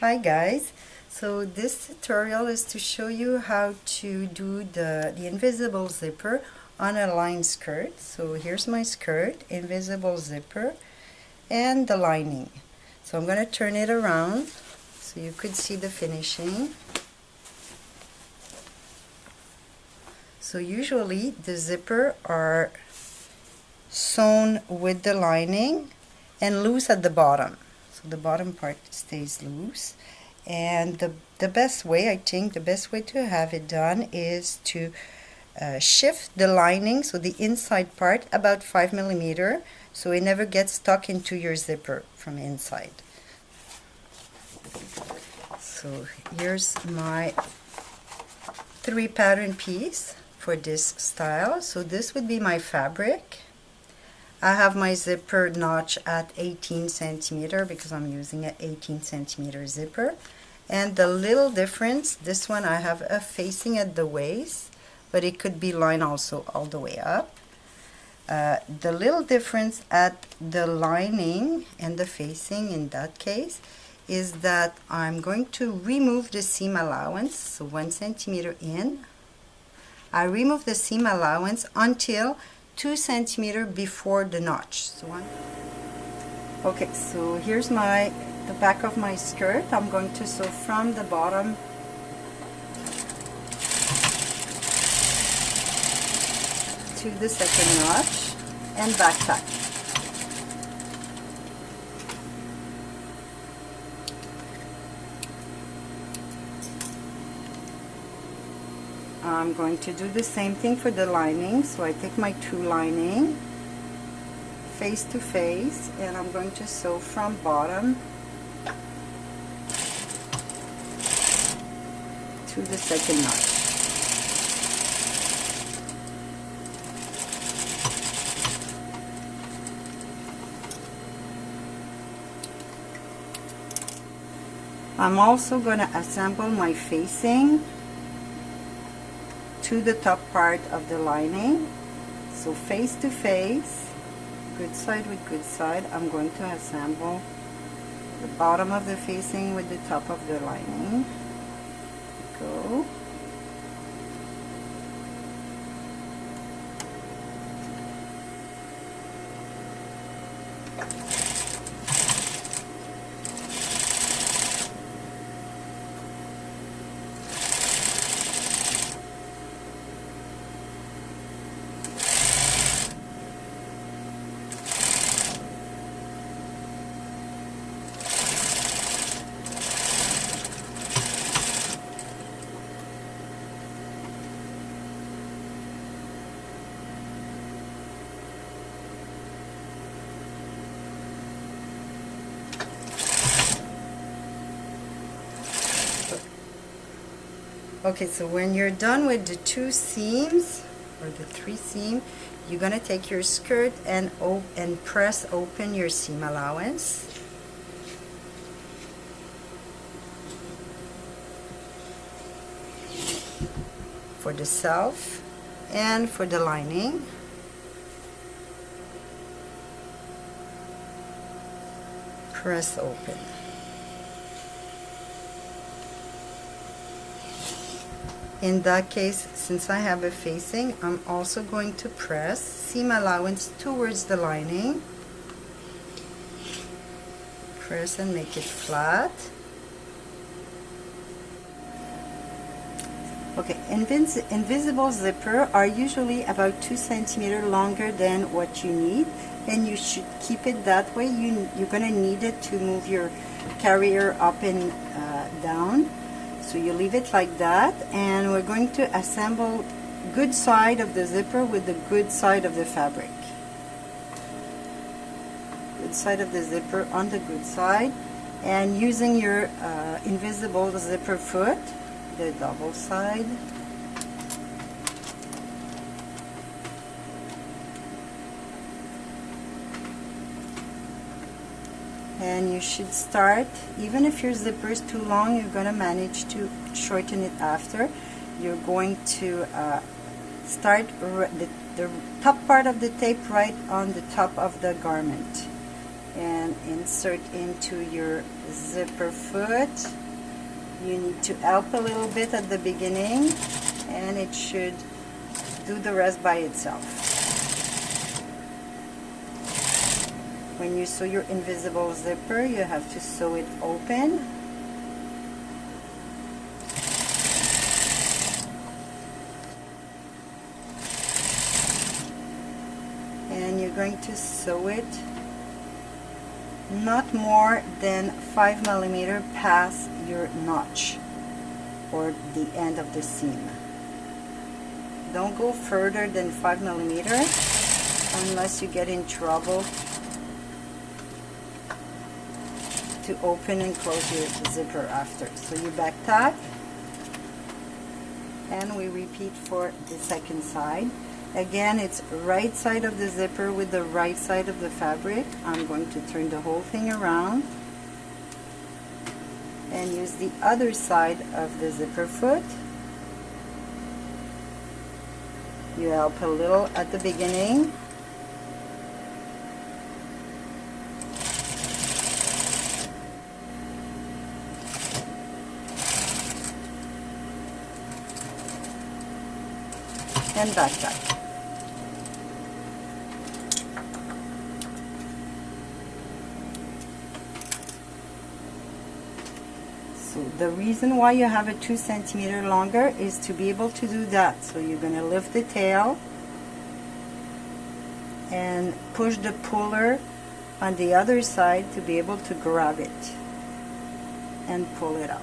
Hi guys, so this tutorial is to show you how to do the invisible zipper on a lined skirt. So here's my skirt, invisible zipper, and the lining. So I'm going to turn it around so you could see the finishing. So usually the zipper are sewn with the lining and loose at the bottom. So the bottom part stays loose, and the best way, I think the best way to have it done is to shift the lining, so the inside part, about 5 millimeters, so it never gets stuck into your zipper from inside. So here's my 3 pattern piece for this style. So this would be my fabric. I have my zipper notch at 18 centimeter because I'm using an 18 centimeter zipper. And the little difference, this one I have a facing at the waist, but it could be lined also all the way up. The little difference at the lining and the facing in that case is that I'm going to remove the seam allowance, so 1 centimeter in. I remove the seam allowance until 2 centimeters before the notch. Okay, so here's the back of my skirt. I'm going to sew from the bottom to the second notch and back tack. I'm going to do the same thing for the lining. So I take my 2 lining face to face, and I'm going to sew from bottom to the second notch. I'm also going to assemble my facing to the top part of the lining. So face to face, good side with good side, I'm going to assemble the bottom of the facing with the top of the lining. Go. Okay, so when you're done with the 2 seams, or the 3 seams, you're going to take your skirt and press open your seam allowance. For the self and for the lining. Press open. In that case, since I have a facing, I'm also going to press seam allowance towards the lining. Press and make it flat. Okay, invisible zipper are usually about 2 centimeters longer than what you need, and you should keep it that way. You're going to need it to move your carrier up and down. So you leave it like that, and we're going to assemble good side of the zipper with the good side of the fabric. Good side of the zipper on the good side, and using your invisible zipper foot, the double side. And you should start, even if your zipper is too long, you're going to manage to shorten it after. You're going to start the top part of the tape right on the top of the garment. and insert into your zipper foot. You need to help a little bit at the beginning, and it should do the rest by itself. When you sew your invisible zipper, you have to sew it open. And you're going to sew it not more than 5 millimeters past your notch or the end of the seam. Don't go further than 5 millimeters unless you get in trouble to open and close your zipper after. So you back tack, and we repeat for the second side. Again, it's right side of the zipper with the right side of the fabric. I'm going to turn the whole thing around and use the other side of the zipper foot. You help a little at the beginning. And back tack. So the reason why you have a 2 centimeter longer is to be able to do that. So you're going to lift the tail and push the puller on the other side to be able to grab it and pull it up.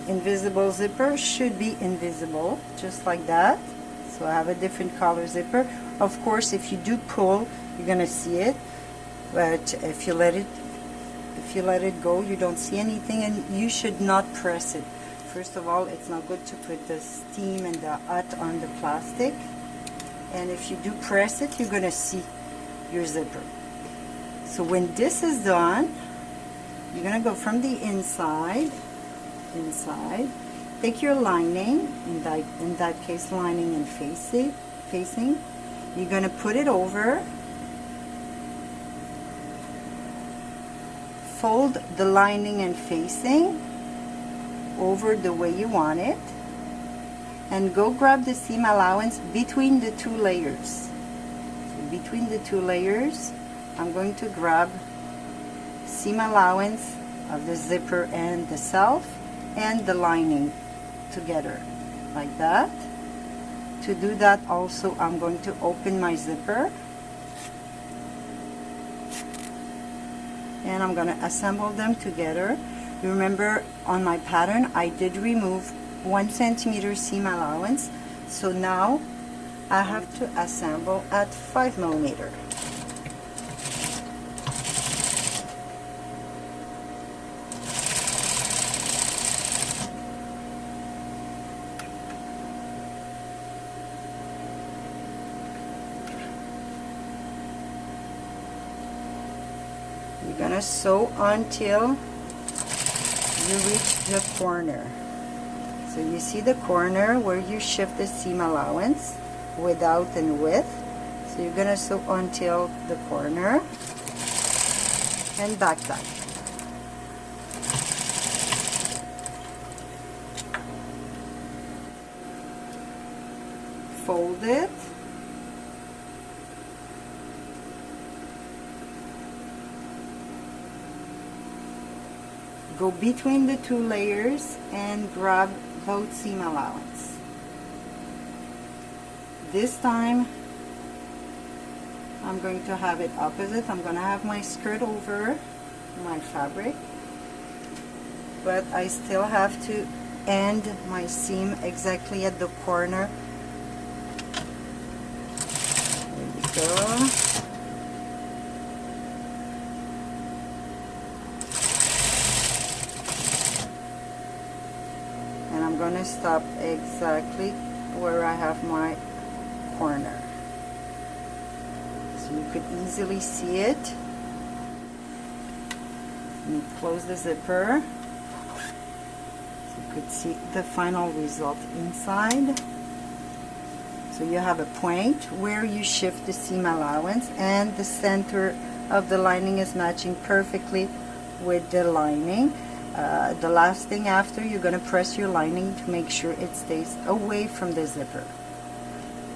Invisible zipper should be invisible, just like that. So I have a different color zipper. Of course, if you do pull, you're gonna see it, but if you let it go, you don't see anything, and you should not press it. First of all, it's not good to put the steam and the hot on the plastic, and if you do press it, you're gonna see your zipper. So when this is done, you're gonna go from the inside, take your lining, in that case lining and facing, you're going to put it over, fold the lining and facing over the way you want it, and go grab the seam allowance between the 2 layers. So between the 2 layers, I'm going to grab seam allowance of the zipper and the self and the lining together, like that. To do that also, I'm going to open my zipper and I'm going to assemble them together. Remember, on my pattern I did remove 1 centimeter seam allowance, so now I have to assemble at 5 millimeters. You're gonna sew until you reach the corner. So you see the corner where you shift the seam allowance without and with. So you're gonna sew until the corner and back tack. Fold it. Go between the 2 layers and grab both seam allowance. This time I'm going to have it opposite. I'm going to have my skirt over my fabric, but I still have to end my seam exactly at the corner. There we go. I'm going to stop exactly where I have my corner, so you could easily see it. And close the zipper. could see the final result inside. So you have a point where you shift the seam allowance, and the center of the lining is matching perfectly with the lining. The last thing after, you're going to press your lining to make sure it stays away from the zipper.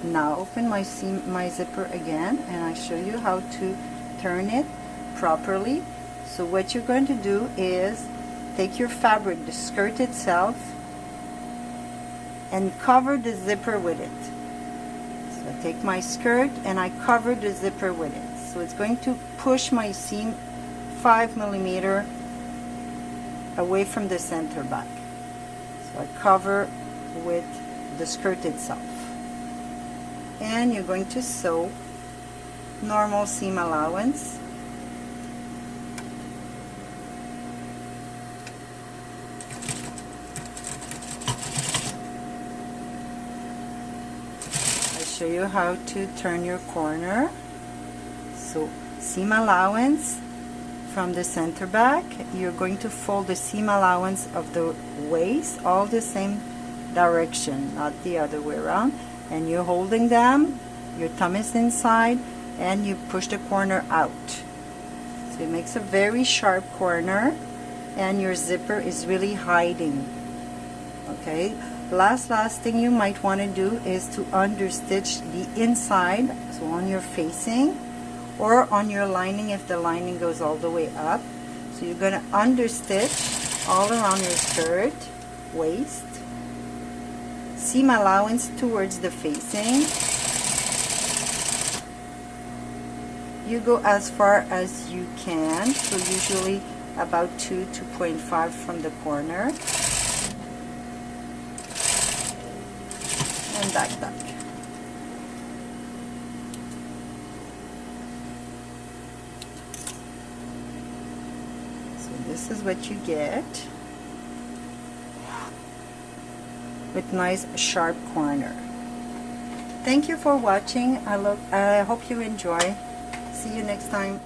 Now open my zipper again, and I show you how to turn it properly. So what you're going to do is take your fabric, the skirt itself, and cover the zipper with it. So I take my skirt and I cover the zipper with it. So it's going to push my seam 5 millimeters away from the center back. So I cover with the skirt itself. And you're going to sew normal seam allowance. I show you how to turn your corner. So seam allowance from the center back, you're going to fold the seam allowance of the waist all the same direction, not the other way around, and you're holding them, your thumb is inside, and you push the corner out. So it makes a very sharp corner, and your zipper is really hiding. Okay, last thing you might want to do is to understitch the inside, so on your facing or on your lining if the lining goes all the way up. So you're going to understitch all around your skirt, waist, seam allowance towards the facing. You go as far as you can, so usually about 2.5 from the corner, and back. So this is what you get with nice sharp corner. Thank you for watching. I hope you enjoy. See you next time.